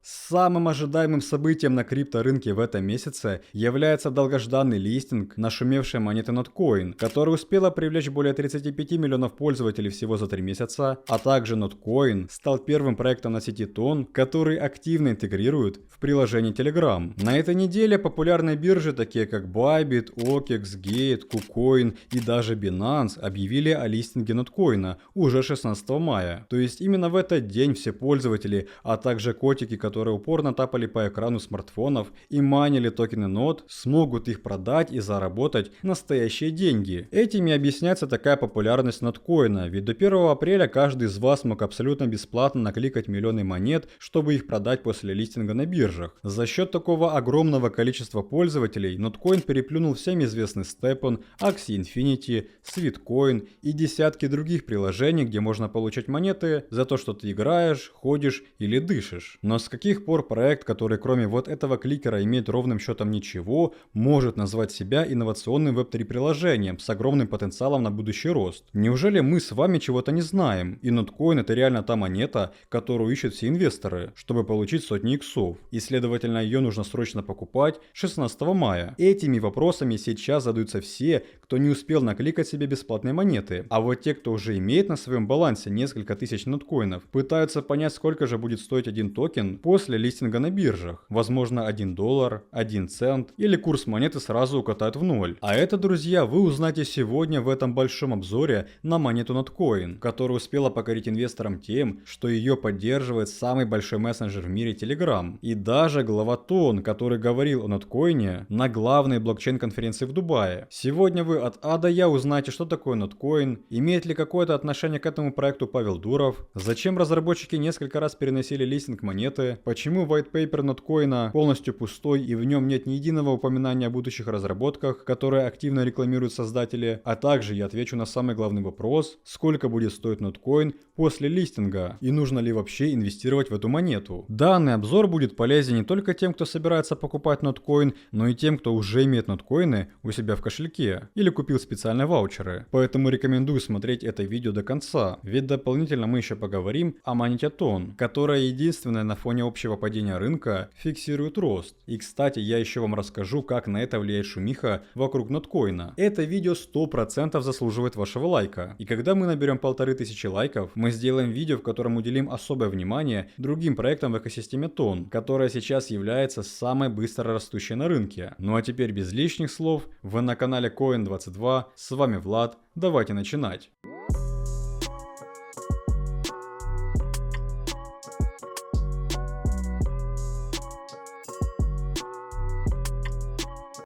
Самым ожидаемым событием на крипторынке в этом месяце является долгожданный листинг нашумевшей монеты Notcoin, которая успела привлечь более 35 миллионов пользователей всего за 3 месяца, а также Notcoin стал первым проектом на сети Ton, который активно интегрирует в приложение Telegram. На этой неделе популярные биржи, такие как Bybit, OKEX, Gate, KuCoin и даже Binance объявили о листинге Notcoin уже 16 мая. То есть именно в этот день все пользователи, а также котики, которые упорно тапали по экрану смартфонов и майнили токены NOT, смогут их продать и заработать настоящие деньги. Этим и объясняется такая популярность Notcoin, ведь до 1 апреля каждый из вас мог абсолютно бесплатно накликать миллионы монет, чтобы их продать после листинга на биржах. За счет такого огромного количества пользователей Notcoin переплюнул всем известный STEPN, Axie Infinity, Sweetcoin и десятки других приложений, где можно получать монеты за то, что ты играешь, ходишь или дышишь. Но с каких пор проект, который кроме вот этого кликера имеет ровным счетом ничего, может назвать себя инновационным веб-3 приложением с огромным потенциалом на будущий рост? Неужели мы с вами чего-то не знаем? И Notcoin — это реально та монета, которую ищут все инвесторы, чтобы получить сотни иксов. И следовательно, ее нужно срочно покупать 16 мая. Этими вопросами сейчас задаются все, кто не успел накликать себе бесплатные монеты. А вот те, кто уже имеет на своем балансе несколько тысяч ноткоинов, пытаются понять, сколько же будет стоить один токен после листинга на биржах. Возможно, $1, 1 цент или курс монеты сразу укатает в ноль. А это, друзья, вы узнаете сегодня в этом большом обзоре на монету Notcoin, которая успела покорить инвесторам тем, что ее поддерживает самый большой мессенджер в мире Telegram. И даже глава Ton, который говорил о Notcoin на главной блокчейн-конференции в Дубае. Сегодня вы от А до Я узнаете, что такое Notcoin, имеет ли какое-то отношение к этому проекту Павел Дуров, зачем разработчики несколько раз переносили листинг монеты, почему white paper Notcoin полностью пустой и в нем нет ни единого упоминания о будущих разработках, которые активно рекламируют создатели, а также я отвечу на самый главный вопрос, сколько будет стоить Notcoin после листинга и нужно ли вообще инвестировать в эту монету. Данный обзор будет полезен не только тем, кто собирается покупать Notcoin, но и тем, кто уже имеет Notcoin у себя в кошельке или купил специальные ваучеры. Поэтому рекомендую смотреть это видео до конца, ведь дополнительно мы еще поговорим о монете Ton, которая единственная на фоне общего падения рынка фиксирует рост. И кстати, я еще вам расскажу, как на это влияет шумиха вокруг Notcoin. Это видео 100% заслуживает вашего лайка. И когда мы наберем 1500 лайков, мы сделаем видео, в котором уделим особое внимание другим проектам в экосистеме Ton, которая сейчас является самой быстро растущей на рынке. Ну а теперь без лишних слов, вы на канале Coin22, с вами Влад, давайте начинать.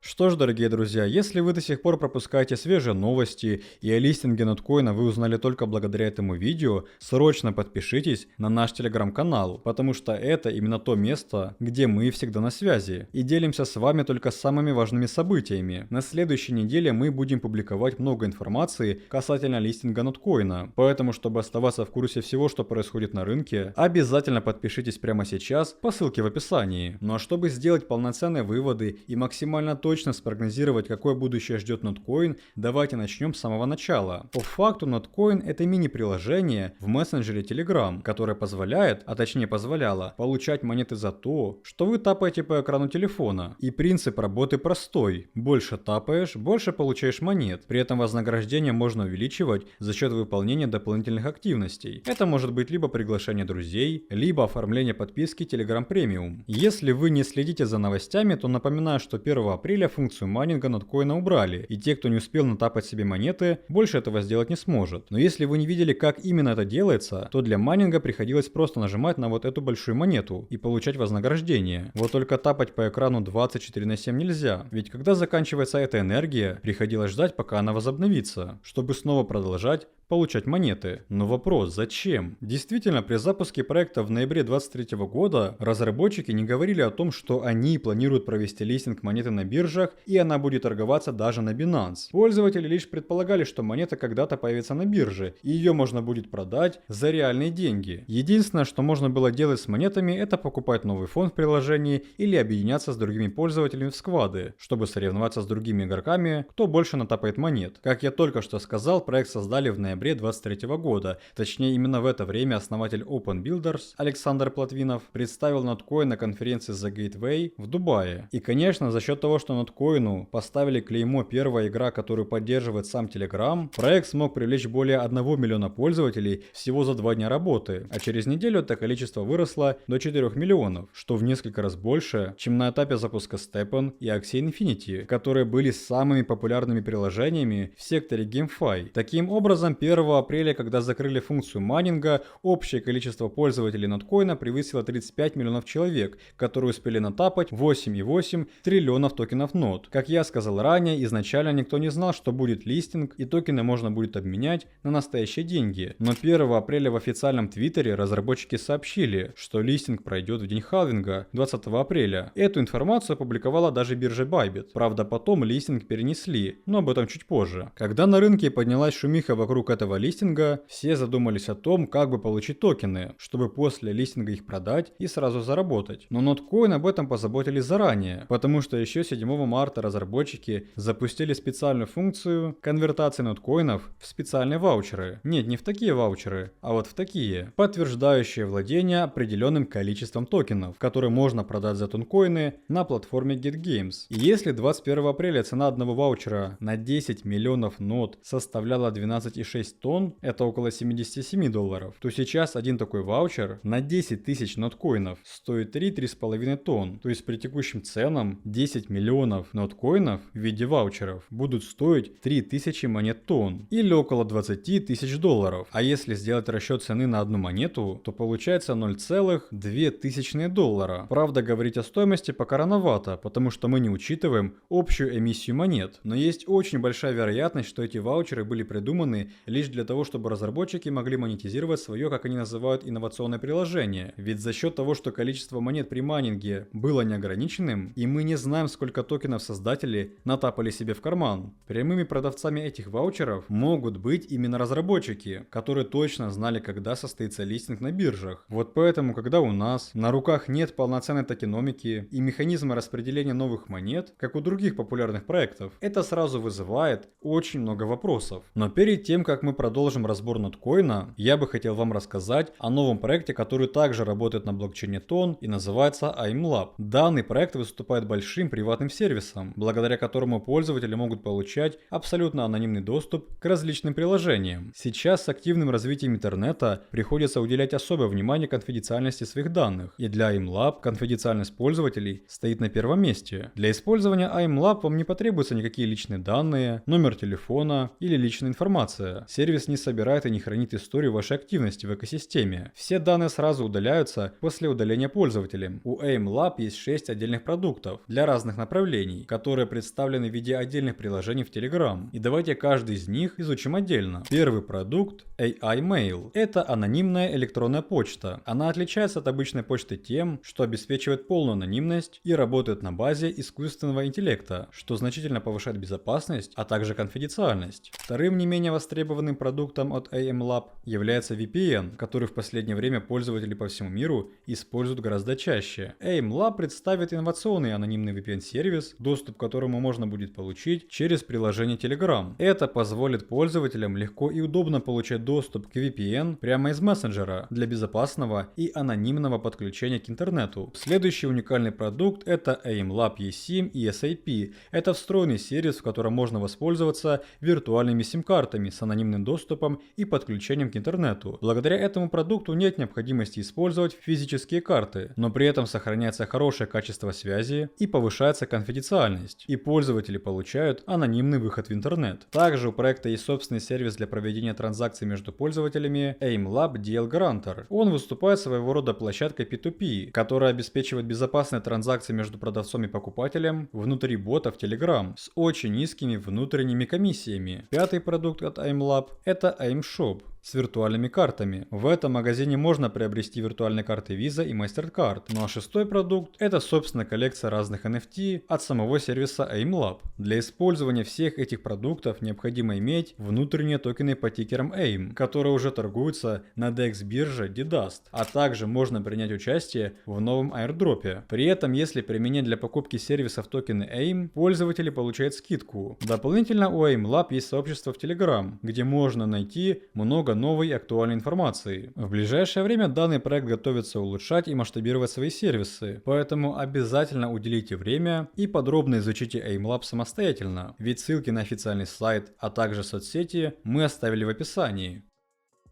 Что ж, дорогие друзья, если вы до сих пор пропускаете свежие новости и о листинге Notcoin вы узнали только благодаря этому видео, срочно подпишитесь на наш телеграм-канал, потому что это именно то место, где мы всегда на связи и делимся с вами только самыми важными событиями. На следующей неделе мы будем публиковать много информации касательно листинга Notcoin, поэтому, чтобы оставаться в курсе всего, что происходит на рынке, обязательно подпишитесь прямо сейчас по ссылке в описании. Ну а чтобы сделать полноценные выводы и максимально точно спрогнозировать, какое будущее ждет Notcoin, давайте начнем с самого начала. По факту Notcoin — это мини-приложение в мессенджере Telegram, которое позволяет, а точнее позволяло, получать монеты за то, что вы тапаете по экрану телефона. И принцип работы простой. Больше тапаешь, больше получаешь монет. При этом вознаграждение можно увеличивать за счет выполнения дополнительных активностей. Это может быть либо приглашение друзей, либо оформление подписки Telegram Premium. Если вы не следите за новостями, то напоминаю, что 1 апреля функцию майнинга Notcoin убрали, и те, кто не успел натапать себе монеты, больше этого сделать не сможет. Но если вы не видели, как именно это делается, то для майнинга приходилось просто нажимать на вот эту большую монету и получать вознаграждение. Вот только тапать по экрану 24/7 нельзя, ведь когда заканчивается эта энергия, приходилось ждать, пока она возобновится, чтобы снова продолжать получать монеты. Но вопрос, зачем? Действительно, при запуске проекта в ноябре 2023 года разработчики не говорили о том, что они планируют провести листинг монеты на биржах и она будет торговаться даже на Binance. Пользователи лишь предполагали, что монета когда-то появится на бирже и ее можно будет продать за реальные деньги. Единственное, что можно было делать с монетами, это покупать новый фонд в приложении или объединяться с другими пользователями в сквады, чтобы соревноваться с другими игроками, кто больше натапает монет. Как я только что сказал, проект создали в ноябре ноябре 2023 года. Точнее, именно в это время основатель Open Builders Александр Плотвинов представил Notcoin на конференции The Gateway в Дубае. И, конечно, за счет того, что Notcoin поставили клеймо «Первая игра», которую поддерживает сам Telegram, проект смог привлечь более 1 миллиона пользователей всего за 2 дня работы, а через неделю это количество выросло до 4 миллионов, что в несколько раз больше, чем на этапе запуска Steppen и Axie Infinity, которые были самыми популярными приложениями в секторе GameFi. Таким образом, 1 апреля, когда закрыли функцию майнинга, общее количество пользователей Notcoin превысило 35 миллионов человек, которые успели натапать 8,8 триллионов токенов NOT. Как я сказал ранее, изначально никто не знал, что будет листинг и токены можно будет обменять на настоящие деньги. Но 1 апреля в официальном твиттере разработчики сообщили, что листинг пройдет в день халвинга 20 апреля. Эту информацию опубликовала даже биржа Bybit. Правда, потом листинг перенесли, но об этом чуть позже. Когда на рынке поднялась шумиха вокруг этого листинга, все задумались о том, как бы получить токены, чтобы после листинга их продать и сразу заработать. Но Notcoin об этом позаботились заранее, потому что еще 7 марта разработчики запустили специальную функцию конвертации ноткоинов в специальные ваучеры. Нет, не в такие ваучеры, а вот в такие, подтверждающие владение определенным количеством токенов, которые можно продать за тонкоины на платформе GetGames. И если 21 апреля цена одного ваучера на 10 миллионов нот составляла 12,6 тонн, это около $77, то сейчас один такой ваучер на 10 тысяч ноткоинов стоит 3-3,5 тонн. То есть при текущим ценам 10 миллионов ноткоинов в виде ваучеров будут стоить 3000 монет тонн или около 20 тысяч долларов. А если сделать расчет цены на одну монету, то получается 0,02 доллара. Правда, говорить о стоимости пока рановато, потому что мы не учитываем общую эмиссию монет. Но есть очень большая вероятность, что эти ваучеры были придуманы лишь для того, чтобы разработчики могли монетизировать свое, как они называют, инновационное приложение. Ведь за счет того, что количество монет при майнинге было неограниченным, и мы не знаем, сколько токенов создатели натапали себе в карман, прямыми продавцами этих ваучеров могут быть именно разработчики, которые точно знали, когда состоится листинг на биржах. Вот поэтому, когда у нас на руках нет полноценной токеномики и механизма распределения новых монет, как у других популярных проектов, это сразу вызывает очень много вопросов. Но перед тем, как мы продолжим разбор ноткоина, я бы хотел вам рассказать о новом проекте, который также работает на блокчейне Ton и называется AIMLab. Данный проект выступает большим приватным сервисом, благодаря которому пользователи могут получать абсолютно анонимный доступ к различным приложениям. Сейчас с активным развитием интернета приходится уделять особое внимание конфиденциальности своих данных, и для AIMLab конфиденциальность пользователей стоит на первом месте. Для использования AIMLab вам не потребуются никакие личные данные, номер телефона или личная информация. Сервис не собирает и не хранит историю вашей активности в экосистеме. Все данные сразу удаляются после удаления пользователем. У AIMLab есть 6 отдельных продуктов для разных направлений, которые представлены в виде отдельных приложений в Telegram. И давайте каждый из них изучим отдельно. Первый продукт AI Mail. Это анонимная электронная почта. Она отличается от обычной почты тем, что обеспечивает полную анонимность и работает на базе искусственного интеллекта, что значительно повышает безопасность, а также конфиденциальность. Вторым не менее востребованным продуктом от AIMLab является VPN, который в последнее время пользователи по всему миру используют гораздо чаще. AIMLab представит инновационный анонимный VPN-сервис, доступ к которому можно будет получить через приложение Telegram. Это позволит пользователям легко и удобно получать доступ к VPN прямо из мессенджера для безопасного и анонимного подключения к интернету. Следующий уникальный продукт — это AIMLab eSIM и SIP. Это встроенный сервис, в котором можно воспользоваться виртуальными сим-картами с анонимным доступом и подключением к интернету. Благодаря этому продукту нет необходимости использовать физические карты, но при этом сохраняется хорошее качество связи и повышается конфиденциальность, и пользователи получают анонимный выход в интернет. Также у проекта есть собственный сервис для проведения транзакций между пользователями AIMLab DL Grantor. Он выступает своего рода площадкой P2P, которая обеспечивает безопасные транзакции между продавцом и покупателем внутри бота в Telegram с очень низкими внутренними комиссиями. Пятый продукт от AIMLab — это AIMShop. с виртуальными картами. В этом магазине можно приобрести виртуальные карты Visa и MasterCard. Ну а шестой продукт — это собственно коллекция разных NFT от самого сервиса AIMLab. Для использования всех этих продуктов необходимо иметь внутренние токены по тикерам AIM, которые уже торгуются на DEX бирже DDUST, а также можно принять участие в новом airdropе. При этом, если применять для покупки сервисов токены AIM, пользователи получают скидку. Дополнительно у AIMLab есть сообщество в Telegram, где можно найти много новой и актуальной информации. В ближайшее время данный проект готовится улучшать и масштабировать свои сервисы, поэтому обязательно уделите время и подробно изучите AIMLab самостоятельно, ведь ссылки на официальный сайт, а также соцсети мы оставили в описании.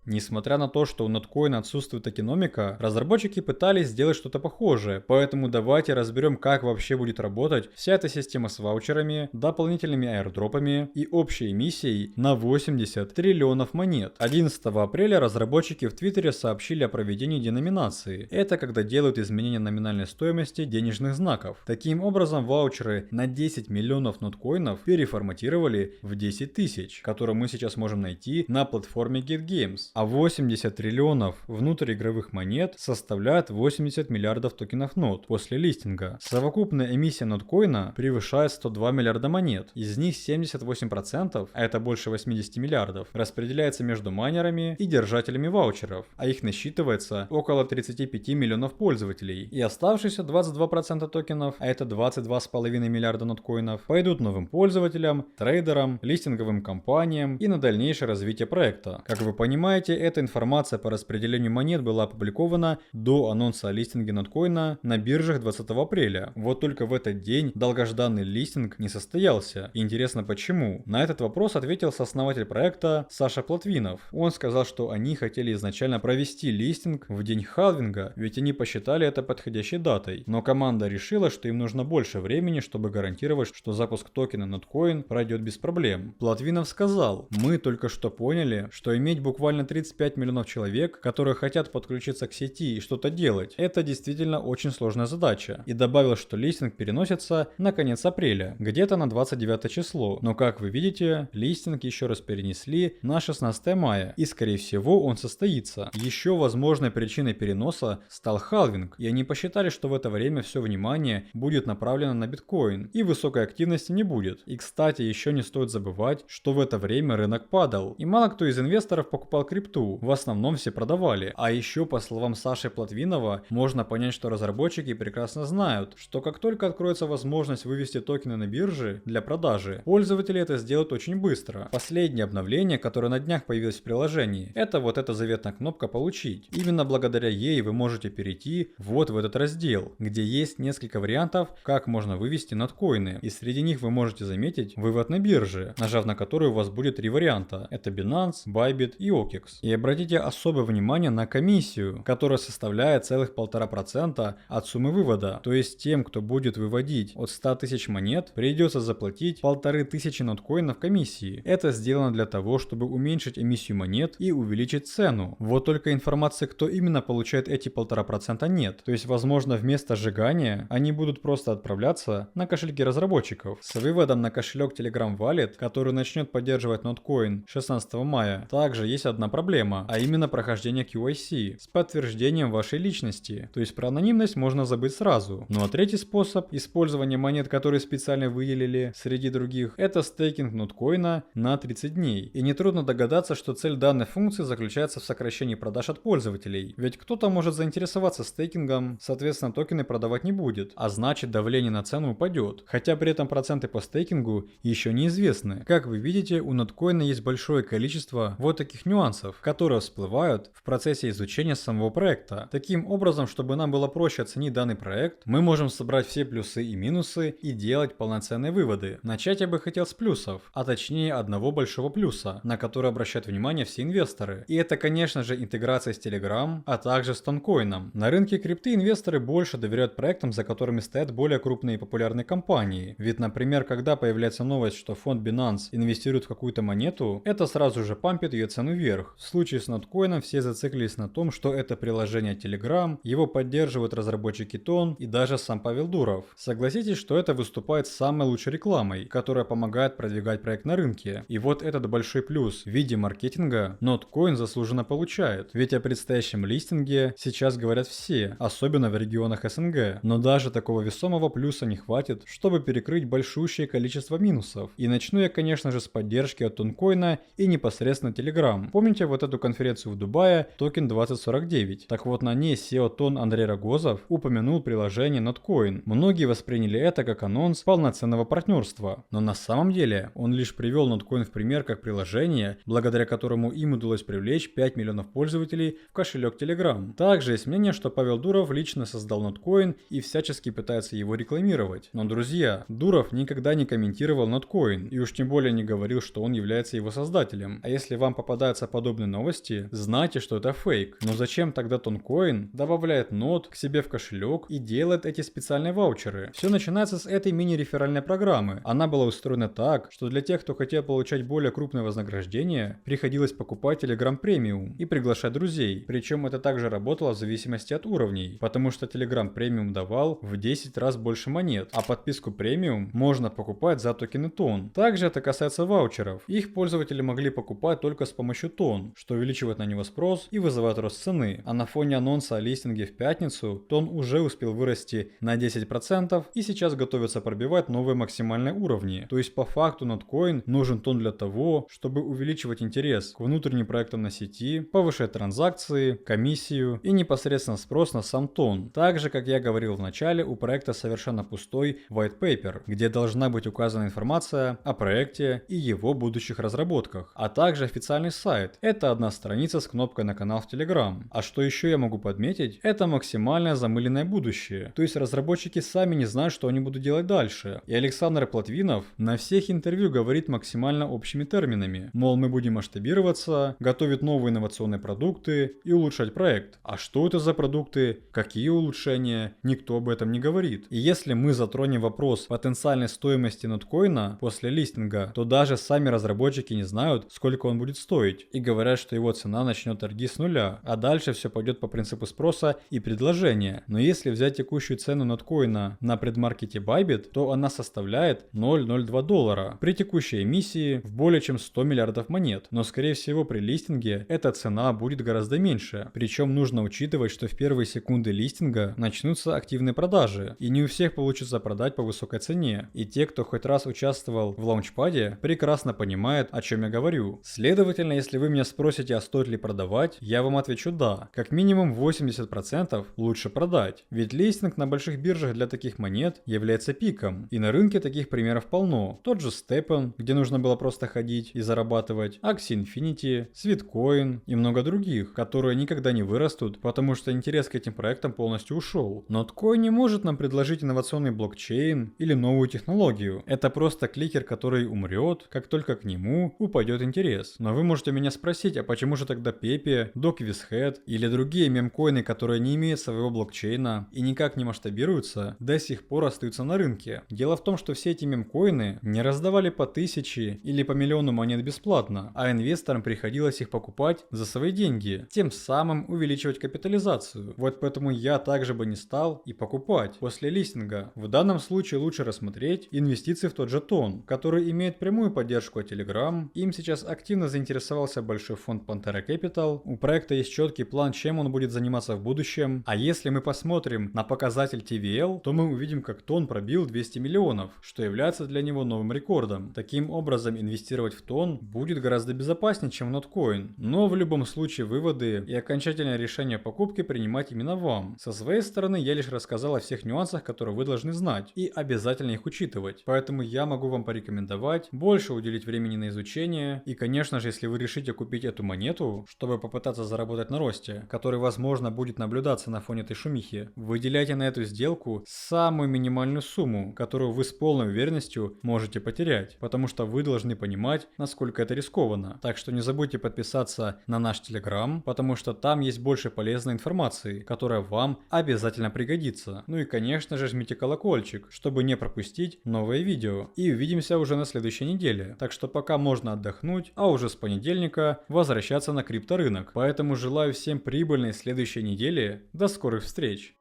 Несмотря на то, что у Notcoin отсутствует токеномика, разработчики пытались сделать что-то похожее, поэтому давайте разберем, как вообще будет работать вся эта система с ваучерами, дополнительными airdropами и общей эмиссией на 80 триллионов монет. 11 апреля разработчики в Твиттере сообщили о проведении деноминации. Это когда делают изменения номинальной стоимости денежных знаков. Таким образом, ваучеры на 10 миллионов ноткоинов переформатировали в 10 тысяч, которые мы сейчас можем найти на платформе GetGames. А 80 триллионов внутриигровых монет составляют 80 миллиардов токенов NOT после листинга. Совокупная эмиссия ноткоина превышает 102 миллиарда монет. Из них 78%, а это больше 80 миллиардов, распределяется между майнерами и держателями ваучеров, а их насчитывается около 35 миллионов пользователей. И оставшиеся 22% токенов, а это 22,5 миллиарда ноткоинов, пойдут новым пользователям, трейдерам, листинговым компаниям и на дальнейшее развитие проекта. Как вы понимаете, эта информация по распределению монет была опубликована до анонса о листинге ноткоина на биржах 20 апреля. Вот только в этот день долгожданный листинг не состоялся. И интересно почему? На этот вопрос ответил сооснователь проекта Саша Плотвинов. Он сказал, что они хотели изначально провести листинг в день халвинга, ведь они посчитали это подходящей датой. Но команда решила, что им нужно больше времени, чтобы гарантировать, что запуск токена Notcoin пройдет без проблем. Плотвинов сказал: мы только что поняли, что иметь буквально 35 миллионов человек, которые хотят подключиться к сети и что-то делать, это действительно очень сложная задача. И добавил, что листинг переносится на конец апреля, где-то на 29 число. Но как вы видите, листинг еще раз перенесли на 16 мая, и скорее всего он состоится. Еще возможной причиной переноса стал халвинг, и они посчитали, что в это время все внимание будет направлено на биткоин, и высокой активности не будет. И кстати, еще не стоит забывать, что в это время рынок падал, и мало кто из инвесторов покупал крипту, в основном все продавали. А еще, по словам Саши Плотвинова, можно понять, что разработчики прекрасно знают, что как только откроется возможность вывести токены на биржи для продажи, пользователи это сделают очень быстро. Последнее обновление, которое на днях появилось в приложении, это вот эта заветная кнопка «Получить». Именно благодаря ей вы можете перейти вот в этот раздел, где есть несколько вариантов, как можно вывести ноткоины, и среди них вы можете заметить вывод на бирже, нажав на который у вас будет 3 варианта. Это Binance, Bybit и OKEX. И обратите особое внимание на комиссию, которая составляет целых 1,5% от суммы вывода. То есть тем, кто будет выводить от 100 тысяч монет, придется заплатить 1500 ноткоинов комиссии. Это сделано для того, чтобы уменьшить эмиссию монет и увеличить цену. Вот только информации, кто именно получает эти 1,5%, нет. То есть, возможно, вместо сжигания они будут просто отправляться на кошельки разработчиков. С выводом на кошелек Telegram Wallet, который начнет поддерживать ноткоин 16 мая, также есть одна проблема, а именно прохождение QIC с подтверждением вашей личности. То есть про анонимность можно забыть сразу. Ну а третий способ использования монет, которые специально выделили среди других, это стейкинг ноткоина на 30 дней. И нетрудно догадаться, что цель данной функции заключается в сокращении продаж от пользователей. Ведь кто-то может заинтересоваться стейкингом, соответственно токены продавать не будет, а значит давление на цену упадет. Хотя при этом проценты по стейкингу еще неизвестны. Как вы видите, у ноткоина есть большое количество вот таких нюансов, которые всплывают в процессе изучения самого проекта. Таким образом, чтобы нам было проще оценить данный проект, мы можем собрать все плюсы и минусы и делать полноценные выводы. Начать я бы хотел с плюсов, а точнее одного большого плюса, на который обращают внимание все инвесторы. И это, конечно же, интеграция с Telegram, а также с Toncoin. На рынке крипты инвесторы больше доверяют проектам, за которыми стоят более крупные и популярные компании. Ведь, например, когда появляется новость, что фонд Binance инвестирует в какую-то монету, это сразу же пампит ее цену вверх. В случае с ноткоином все зациклились на том, что это приложение Telegram, его поддерживают разработчики Тон и даже сам Павел Дуров. Согласитесь, что это выступает самой лучшей рекламой, которая помогает продвигать проект на рынке. И вот этот большой плюс в виде маркетинга Notcoin заслуженно получает. Ведь о предстоящем листинге сейчас говорят все, особенно в регионах СНГ. Но даже такого весомого плюса не хватит, чтобы перекрыть большущее количество минусов. И начну я, конечно же, с поддержки от Тонкоина и непосредственно Telegram. Помните вот эту конференцию в Дубае Токен 2049? Так вот, на ней SEO Тон Андрей Рогозов упомянул приложение Notcoin. Многие восприняли это как анонс полноценного партнерства. Но на самом деле он лишь привел Notcoin в пример как приложение, благодаря которому им удалось привлечь 5 миллионов пользователей в кошелек Telegram. Также есть мнение, что Павел Дуров лично создал Notcoin и всячески пытается его рекламировать. Но, друзья, Дуров никогда не комментировал Notcoin и уж тем более не говорил, что он является его создателем. А если вам попадаются подобные новости, знайте, что это фейк. Но зачем тогда Toncoin добавляет нот к себе в кошелек и делает эти специальные ваучеры? Все начинается с этой мини-реферальной программы. Она была устроена так, что для тех, кто хотел получать более крупное вознаграждение, приходилось покупать Telegram Premium и приглашать друзей. Причем это также работало в зависимости от уровней, потому что Telegram Premium давал в 10 раз больше монет, а подписку Premium можно покупать за токены Тон. Также это касается ваучеров. Их пользователи могли покупать только с помощью Тон, что увеличивает на него спрос и вызывает рост цены. А на фоне анонса о листинге в пятницу Тон уже успел вырасти на 10% и сейчас готовится пробивать новые максимальные уровни. То есть по факту Notcoin нужен Тон для того, чтобы увеличивать интерес к внутренним проектам на сети, повышать транзакции, комиссию и непосредственно спрос на сам Тон. Также, как я говорил в начале, у проекта совершенно пустой white paper, где должна быть указана информация о проекте и его будущих разработках, а также официальный сайт. Это одна страница с кнопкой на канал в Telegram. А что еще я могу подметить, это максимальное замыленное будущее. То есть разработчики сами не знают, что они будут делать дальше. И Александр Плотвинов на всех интервью говорит максимально общими терминами. Мол, мы будем масштабироваться, готовить новые инновационные продукты и улучшать проект. А что это за продукты, какие улучшения, никто об этом не говорит. И если мы затронем вопрос потенциальной стоимости ноткоина после листинга, то даже сами разработчики не знают, сколько он будет стоить. И говорят, что его цена начнет торги с нуля, а дальше все пойдет по принципу спроса и предложения. Но если взять текущую цену ноткоина на предмаркете Bybit, то она составляет $0.02 при текущей эмиссии в более чем 100 миллиардов монет. Но скорее всего при листинге эта цена будет гораздо меньше. Причем нужно учитывать, что в первые секунды листинга начнутся активные продажи, и не у всех получится продать по высокой цене. И те, кто хоть раз участвовал в лаунчпаде, прекрасно понимают, о чем я говорю. Следовательно, если вы меня спросите, а стоит ли продавать, я вам отвечу да. Как минимум 80% лучше продать. Ведь листинг на больших биржах для таких монет является пиком. И на рынке таких примеров полно. Тот же Stepen, где нужно было просто ходить и зарабатывать, Axie Infinity, Sweetcoin и много других, которые никогда не вырастут, потому что интерес к этим проектам полностью ушел. Notcoin не может нам предложить инновационный блокчейн или новую технологию. Это просто кликер, который умрет, как только к нему упадет интерес. Но вы можете меня спросить, а почему же тогда Pepe, DocWizHead или другие мемкоины, которые не имеют своего блокчейна и никак не масштабируются, до сих пор остаются на рынке? Дело в том, что все эти мемкоины не раздавали по 1000 или по миллиону монет бесплатно, а инвесторам приходилось их покупать за свои деньги, тем самым увеличивать капитализацию. Вот поэтому я также бы не стал и покупать после листинга. В данном случае лучше рассмотреть инвестиции в тот же Тон, который имеет прямую поддержку от Telegram. Им сейчас активно заинтересовался большой фонд Pantera Capital. У проекта есть четкий план, чем он будет заниматься в будущем. А если мы посмотрим на показатель TVL, то мы увидим, как Тон пробил 200 миллионов, что является для него новым рекордом. Таким образом, инвестировать в Тон будет гораздо безопаснее, чем в Notcoin. Но в любом случае выводы и окончательное решение покупки принимать именно вам. Со своей стороны я лишь рассказал о всех нюансах, которые вы должны знать, и обязательно их учитывать. Поэтому я могу вам порекомендовать больше уделить времени на изучение. И конечно же, если вы решите купить эту монету, чтобы попытаться заработать на росте, который возможно будет наблюдаться на фоне этой шумихи, выделяйте на эту сделку самую минимальную сумму, которую вы с полной уверенностью можете потерять, потому что вы должны понимать, насколько это рискованно. Так что не забудьте подписаться на наш Telegram, потому что там есть больше полезной информации, которая вам обязательно пригодится. Ну и конечно же жмите колокольчик, чтобы не пропустить новые видео. И увидимся уже на следующей неделе. Так что пока можно отдохнуть, а уже с понедельника возвращаться на крипторынок. Поэтому желаю всем прибыльной следующей недели. До скорых встреч!